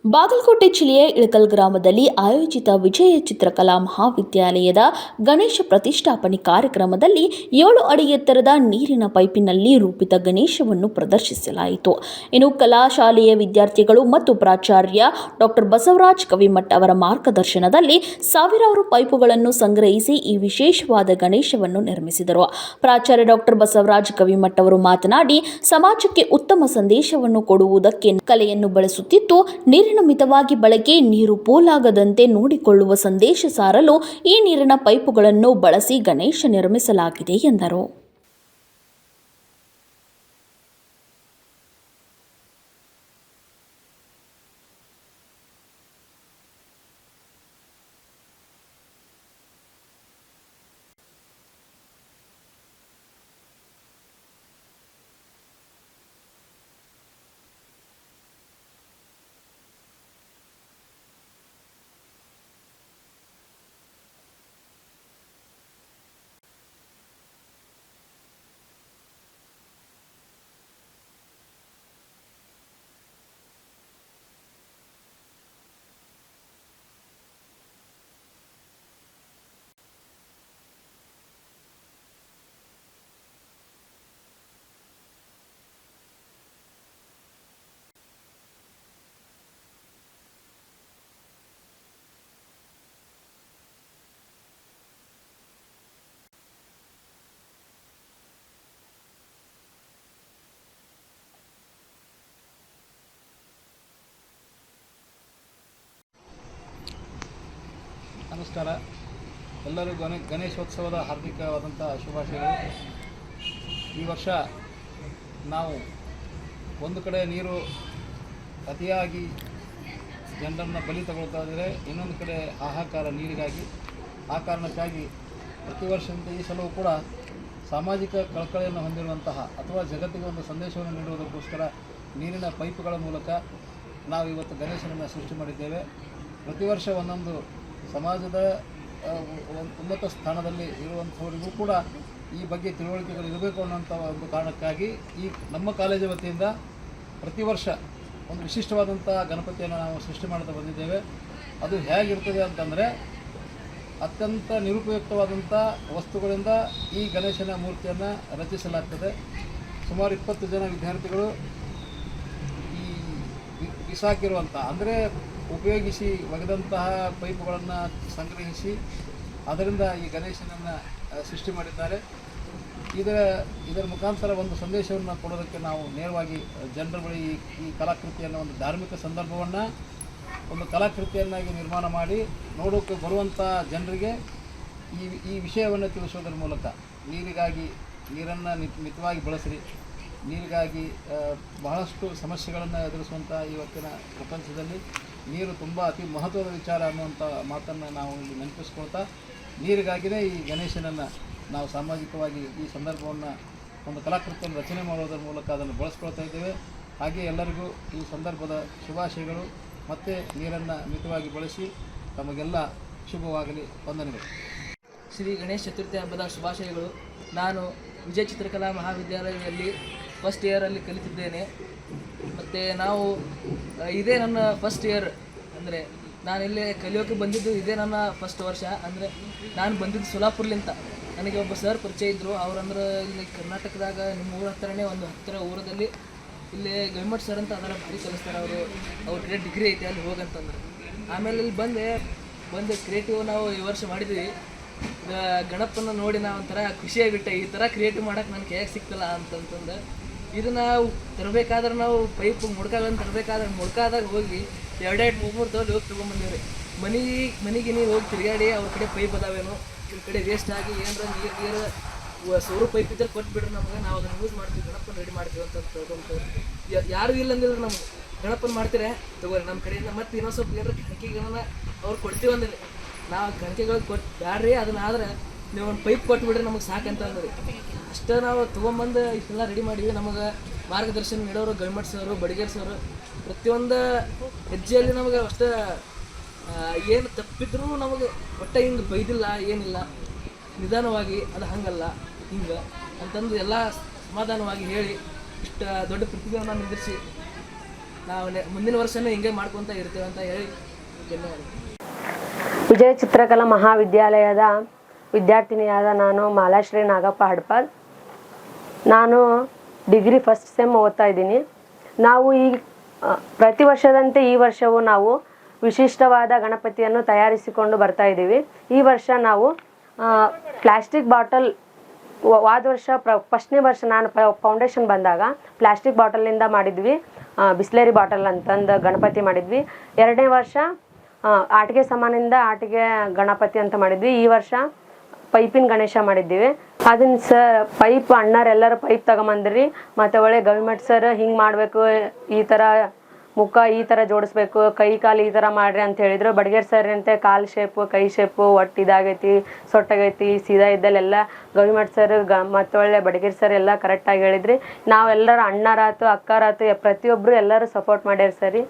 ಬಾಗಲಕೋಟೆ ಜಿಲ್ಲೆಯ ಇಳಕಲ್ ಗ್ರಾಮದಲ್ಲಿ ಆಯೋಜಿತ ವಿಜಯ ಚಿತ್ರಕಲಾ ಮಹಾವಿದ್ಯಾಲಯದ ಗಣೇಶ ಪ್ರತಿಷ್ಠಾಪನೆ ಕಾರ್ಯಕ್ರಮದಲ್ಲಿ 7 ಅಡಿ ಎತ್ತರದ ನೀರಿನ ಪೈಪಿನಲ್ಲಿ ರೂಪಿತ ಗಣೇಶವನ್ನು ಪ್ರದರ್ಶಿಸಲಾಯಿತು. ಇನ್ನು ಕಲಾಶಾಲೆಯ ವಿದ್ಯಾರ್ಥಿಗಳು ಮತ್ತು ಪ್ರಾಚಾರ್ಯ ಡಾಕ್ಟರ್ ಬಸವರಾಜ್ ಕವಿಮಠ್ ಅವರ ಮಾರ್ಗದರ್ಶನದಲ್ಲಿ ಸಾವಿರಾರು ಪೈಪುಗಳನ್ನು ಸಂಗ್ರಹಿಸಿ ಈ ವಿಶೇಷವಾದ ಗಣೇಶವನ್ನು ನಿರ್ಮಿಸಿದರು. ಪ್ರಾಚಾರ್ಯ ಡಾಕ್ಟರ್ ಬಸವರಾಜ್ ಕವಿಮಠ್ ಅವರು ಮಾತನಾಡಿ, ಸಮಾಜಕ್ಕೆ ಉತ್ತಮ ಸಂದೇಶವನ್ನು ಕೊಡುವುದಕ್ಕೆ ಕಲೆಯನ್ನು ಬಳಸುತ್ತಿದ್ದು, ನೀರಿನ ಮಿತವಾಗಿ ಬಳಕೆ, ನೀರು ಪೋಲಾಗದಂತೆ ನೋಡಿಕೊಳ್ಳುವ ಸಂದೇಶ ಸಾರಲು ಈ ನೀರಿನ ಪೈಪುಗಳನ್ನು ಬಳಸಿ ಗಣೇಶ ನಿರ್ಮಿಸಲಾಗಿದೆ ಎಂದರು. ನಮಸ್ಕಾರ. ಎಲ್ಲರಿಗೂ ಗಣೇಶೋತ್ಸವದ ಹಾರ್ದಿಕವಾದಂಥ ಶುಭಾಶಯಗಳು. ಈ ವರ್ಷ ನಾವು ಒಂದು ಕಡೆ ನೀರು ಅತಿಯಾಗಿ ಜನರನ್ನು ಬಲಿ ತಗೊಳ್ತಾ ಇದ್ದರೆ, ಇನ್ನೊಂದು ಕಡೆ ಹಾಹಾಕಾರ ನೀರಿಗಾಗಿ. ಆ ಕಾರಣಕ್ಕಾಗಿ ಪ್ರತಿ ವರ್ಷದಂತೆ ಈ ಸಲವೂ ಕೂಡ ಸಾಮಾಜಿಕ ಕಳಕಳಿಯನ್ನು ಹೊಂದಿರುವಂತಹ ಅಥವಾ ಜಗತ್ತಿಗೆ ಒಂದು ಸಂದೇಶವನ್ನು ನೀಡುವುದಕ್ಕೋಸ್ಕರ ನೀರಿನ ಪೈಪುಗಳ ಮೂಲಕ ನಾವು ಇವತ್ತು ಗಣೇಶನನ್ನು ಸೃಷ್ಟಿ ಮಾಡಿದ್ದೇವೆ. ಪ್ರತಿ ವರ್ಷ ಒಂದೊಂದು ಸಮಾಜದ ಉನ್ನತ ಸ್ಥಾನದಲ್ಲಿ ಇರುವಂಥವರಿಗೂ ಕೂಡ ಈ ಬಗ್ಗೆ ತಿಳುವಳಿಕೆಗಳು ಇರಬೇಕು ಅನ್ನೋಂಥ ಒಂದು ಕಾರಣಕ್ಕಾಗಿ ಈ ನಮ್ಮ ಕಾಲೇಜು ವತಿಯಿಂದ ಪ್ರತಿ ವರ್ಷ ಒಂದು ವಿಶಿಷ್ಟವಾದಂಥ ಗಣಪತಿಯನ್ನು ನಾವು ಸೃಷ್ಟಿ ಮಾಡ್ತಾ ಬಂದಿದ್ದೇವೆ. ಅದು ಹೇಗಿರ್ತದೆ ಅಂತಂದರೆ, ಅತ್ಯಂತ ನಿರುಪಯುಕ್ತವಾದಂಥ ವಸ್ತುಗಳಿಂದ ಈ ಗಣೇಶನ ಮೂರ್ತಿಯನ್ನು ರಚಿಸಲಾಗ್ತದೆ. ಸುಮಾರು 20 ಜನ ವಿದ್ಯಾರ್ಥಿಗಳು ಈ ಬಿಸಾಕಿರುವಂಥ, ಅಂದರೆ ಉಪಯೋಗಿಸಿ ಒಗೆದಂತಹ ಪೈಪುಗಳನ್ನು ಸಂಗ್ರಹಿಸಿ ಅದರಿಂದ ಈ ಗಣೇಶನನ್ನು ಸೃಷ್ಟಿ ಮಾಡಿದ್ದಾರೆ. ಇದರ ಮುಖಾಂತರ ಒಂದು ಸಂದೇಶವನ್ನು ಕೊಡೋದಕ್ಕೆ ನಾವು ನೇರವಾಗಿ ಜನರ ಬಳಿ ಈ ಕಲಾಕೃತಿಯನ್ನು, ಒಂದು ಧಾರ್ಮಿಕ ಸಂದರ್ಭವನ್ನು ಒಂದು ಕಲಾಕೃತಿಯನ್ನಾಗಿ ನಿರ್ಮಾಣ ಮಾಡಿ ನೋಡೋಕ್ಕೆ ಬರುವಂಥ ಜನರಿಗೆ ಈ ವಿಷಯವನ್ನು ತಿಳಿಸೋದರ ಮೂಲಕ ನೀರನ್ನು ಮಿತವಾಗಿ ಬಳಸಿರಿ, ನೀರಿಗಾಗಿ ಬಹಳಷ್ಟು ಸಮಸ್ಯೆಗಳನ್ನು ಎದುರಿಸುವಂಥ ಇವತ್ತಿನ ಪ್ರಪಂಚದಲ್ಲಿ ನೀರು ತುಂಬ ಅತಿ ಮಹತ್ವದ ವಿಚಾರ ಅನ್ನುವಂಥ ಮಾತನ್ನು ನಾವು ಇಲ್ಲಿ ನೆನಪಿಸ್ಕೊಳ್ತಾ, ನೀರಿಗಾಗಿಯೇ ಈ ಗಣೇಶನನ್ನು ನಾವು ಸಾಮಾಜಿಕವಾಗಿ ಈ ಸಂದರ್ಭವನ್ನು ಒಂದು ಕಲಾಕೃತಿಯನ್ನು ರಚನೆ ಮಾಡೋದರ ಮೂಲಕ ಅದನ್ನು ಬಳಸ್ಕೊಳ್ತಾ ಇದ್ದೇವೆ. ಹಾಗೆ ಎಲ್ಲರಿಗೂ ಈ ಸಂದರ್ಭದ ಶುಭಾಶಯಗಳು. ಮತ್ತು ನೀರನ್ನು ಮಿತವಾಗಿ ಬಳಸಿ. ತಮಗೆಲ್ಲ ಶುಭವಾಗಲಿ. ವಂದನೆಗಳು. ಶ್ರೀ ಗಣೇಶ ಚತುರ್ಥಿ ಹಬ್ಬದ ಶುಭಾಶಯಗಳು. ನಾನು ವಿಜಯ ಚಿತ್ರಕಲಾ ಮಹಾವಿದ್ಯಾಲಯದಲ್ಲಿ ಫಸ್ಟ್ ಇಯರಲ್ಲಿ ಕಲಿತಿದ್ದೇನೆ. ಮತ್ತು ನಾವು ಇದೇ ನನ್ನ ಫಸ್ಟ್ ಇಯರ್, ಅಂದರೆ ನಾನು ಇಲ್ಲೇ ಕಲಿಯೋಕ್ಕೆ ಬಂದಿದ್ದು ಇದೇ ನನ್ನ ಫಸ್ಟ್ ವರ್ಷ. ಅಂದರೆ ನಾನು ಬಂದಿದ್ದು ಸೋಲಾಪುರ್ಲಿಂತ. ನನಗೆ ಒಬ್ಬ ಸರ್ ಪರಿಚಯ ಇದ್ದರು. ಅವರಂದ್ರೆ ಇಲ್ಲಿ ಕರ್ನಾಟಕದಾಗ ನಿಮ್ಮ ಊರ ಹತ್ತಿರನೇ ಒಂದು ಹತ್ತಿರ ಊರದಲ್ಲಿ ಇಲ್ಲಿ ಗವಿಮಠ್ ಸರ್ ಅಂತ ಅದರ ಭಾರಿ ಕಲಿಸ್ತಾರೆ. ಅವ್ರ ಕಡೆ ಡಿಗ್ರಿ ಐತೆ, ಅಲ್ಲಿ ಹೋಗಂತಂದ್ರೆ. ಆಮೇಲೆ ಇಲ್ಲಿ ಬಂದು ಕ್ರಿಯೇಟಿವ್ ನಾವು ಈ ವರ್ಷ ಮಾಡಿದ್ವಿ. ಗಣಪನ ನೋಡಿ ನಾವು ಒಂಥರ ಖುಷಿಯಾಗಿಬಿಟ್ಟೆ. ಈ ಥರ ಕ್ರಿಯೇಟಿವ್ ಮಾಡೋಕ್ಕೆ ನನಗೆ ಹೇಗೆ ಸಿಕ್ತಲ್ಲ ಅಂತಂತಂದು ಇದನ್ನು ತರಬೇಕಾದ್ರೆ ನಾವು ಪೈಪ್ ಮುಡ್ಕಾಗಂತ ತರಬೇಕಾದ್ರೆ ಮುಡ್ಕಾದಾಗ ಹೋಗಿ 2-3 ತೋಲಿ ಹೋಗಿ ತೊಗೊಂಬಂದಿವ್ರಿ. ಮನೆಗೆ ನೀವು ಹೋಗಿ ತಿರುಗಾಡಿ ಅವ್ರ ಕಡೆ ಪೈಪ್ ಅದಾವೇನೋ, ಈ ಕಡೆ ವೇಸ್ಟ್ ಆಗಿ ಏನಾರ ನೀರು ಸೌರ ಪೈಪ್ ಇದ್ದರೆ ಕೊಟ್ಬಿಟ್ರೆ ನಮಗೆ ನಾವು ಅದನ್ನು ಯೂಸ್ ಮಾಡ್ತೀವಿ, ಗಣಪನ ರೆಡಿ ಮಾಡ್ತೀವಿ ಅಂತ ತಿಳ್ಕೊಂತೀವಿ. ಯಾರು ಇಲ್ಲ ಅಂದಿಲ್ಲ, ನಮ್ಗೆ ಗಣಪನ ಮಾಡ್ತೀರಾ ತಗೋರಿ ನಮ್ಮ ಕಡೆಯಿಂದ. ಮತ್ತು ಇನ್ನೊಂದು ಸ್ವಲ್ಪ ಏನಾರ ಕಣಕಿಗಳನ್ನ ಅವ್ರು ಕೊಡ್ತೀವಿ ಅಂದ್ರೆ ನಾವು ಕಣಕಿಗಳು ಕೊಟ್ಟು ಬ್ಯಾಡ್ರಿ, ಅದನ್ನಾದ್ರೆ ನೀವು ಒಂದು ಪೈಪ್ ಕೊಟ್ಬಿಡ್ರಿ ನಮಗೆ ಸಾಕಂತ ಅಂದ್ರಿ. ಅಷ್ಟೇ ನಾವು ತೊಗೊಂಬಂದು ಇಷ್ಟೆಲ್ಲ ರೆಡಿ ಮಾಡಿವಿ. ನಮಗೆ ಮಾರ್ಗದರ್ಶನ ನೀಡೋರು ಗವಿಮಠ್ ಸರು, ಬಡಿಗೇರ್ ಸರು. ಪ್ರತಿಯೊಂದು ಹೆಜ್ಜೆಯಲ್ಲಿ ನಮಗೆ ಅಷ್ಟೇ ಏನು ತಪ್ಪಿದ್ರೂ ನಮಗೆ ಒಟ್ಟು ಹಿಂಗೆ ಬೈದಿಲ್ಲ, ಏನಿಲ್ಲ, ನಿಧಾನವಾಗಿ ಅದು ಹಂಗಲ್ಲ ಹಿಂಗೆ ಅಂತಂದು ಎಲ್ಲ ಸಮಾಧಾನವಾಗಿ ಹೇಳಿ ಇಷ್ಟು ದೊಡ್ಡ ಪ್ರತಿಭೆಯನ್ನು ನಿಂದಿರಿಸಿ ನಾವು ಮುಂದಿನ ವರ್ಷನೂ ಹಿಂಗೆ ಮಾಡ್ಕೊತ ಇರ್ತೇವೆ ಅಂತ ಹೇಳಿ ಧನ್ಯವಾದ. ವಿಜಯ ಚಿತ್ರಕಲಾ ಮಹಾವಿದ್ಯಾಲಯದ ವಿದ್ಯಾರ್ಥಿನಿಯಾದ ನಾನು ಮಾಲಾಶ್ರೀ ನಾಗಪ್ಪ ಹಡ್ಪಾದ್. ನಾನು ಡಿಗ್ರಿ ಫಸ್ಟ್ ಸೆಮ್ ಓದ್ತಾ ಇದ್ದೀನಿ. ನಾವು ಪ್ರತಿ ವರ್ಷದಂತೆ ಈ ವರ್ಷವೂ ನಾವು ವಿಶಿಷ್ಟವಾದ ಗಣಪತಿಯನ್ನು ತಯಾರಿಸಿಕೊಂಡು ಬರ್ತಾ ಇದ್ದೀವಿ. ಈ ವರ್ಷ ನಾವು ಪ್ಲಾಸ್ಟಿಕ್ ಬಾಟಲ್, ಹೋದ ವರ್ಷ ಫಸ್ಟ್ನೇ ವರ್ಷ ನಾನು ಫೌಂಡೇಶನ್ ಬಂದಾಗ ಪ್ಲಾಸ್ಟಿಕ್ ಬಾಟಲಿಂದ ಮಾಡಿದ್ವಿ, ಬಿಸ್ಲೇರಿ ಬಾಟಲ್ ಅಂತಂದು ಗಣಪತಿ ಮಾಡಿದ್ವಿ. ಎರಡನೇ ವರ್ಷ ಆಟಿಕೆ ಸಾಮಾನಿಂದ ಆಟಿಕೆ ಗಣಪತಿ ಅಂತ ಮಾಡಿದ್ವಿ. ಈ ವರ್ಷ ಪೈಪಿನ ಗಣೇಶ ಮಾಡಿದ್ದೀವಿ. ಅದನ್ನ ಪೈಪ್ ಅಣ್ಣರೆಲ್ಲರೂ ಪೈಪ್ ತಗೊಂಬಂದ್ರಿ. ಮತ್ತು ಒಳ್ಳೆ ಗವಿಮಠ್ ಸರ್ ಹಿಂಗೆ ಮಾಡಬೇಕು, ಈ ಥರ ಮುಖ ಈ ಥರ ಜೋಡಿಸ್ಬೇಕು, ಕೈ ಕಾಲು ಈ ಥರ ಮಾಡ್ರಿ ಅಂತ ಹೇಳಿದ್ರು. ಬಡಗೇರ್ ಸರ್ ಅಂತೆ ಕಾಲು ಶೇಪು ಕೈ ಶೇಪು ಒಟ್ಟು ಇದಾಗೈತಿ, ಸೊಟ್ಟಾಗೈತಿ, ಸೀದಾ ಇದ್ದಲ್ಲೆಲ್ಲ ಗವಿಮಠ್ ಸರ್ ಮತ್ತು ಒಳ್ಳೆ ಬಡಗೇರ್ ಸರ್ ಎಲ್ಲ ಕರೆಕ್ಟಾಗಿ ಹೇಳಿದ್ರಿ. ನಾವೆಲ್ಲರೂ ಅಣ್ಣರಾತು ಅಕ್ಕರಾತು ಪ್ರತಿಯೊಬ್ಬರು ಎಲ್ಲರೂ ಸಪೋರ್ಟ್ ಮಾಡ್ಯಾರ ಸರಿ.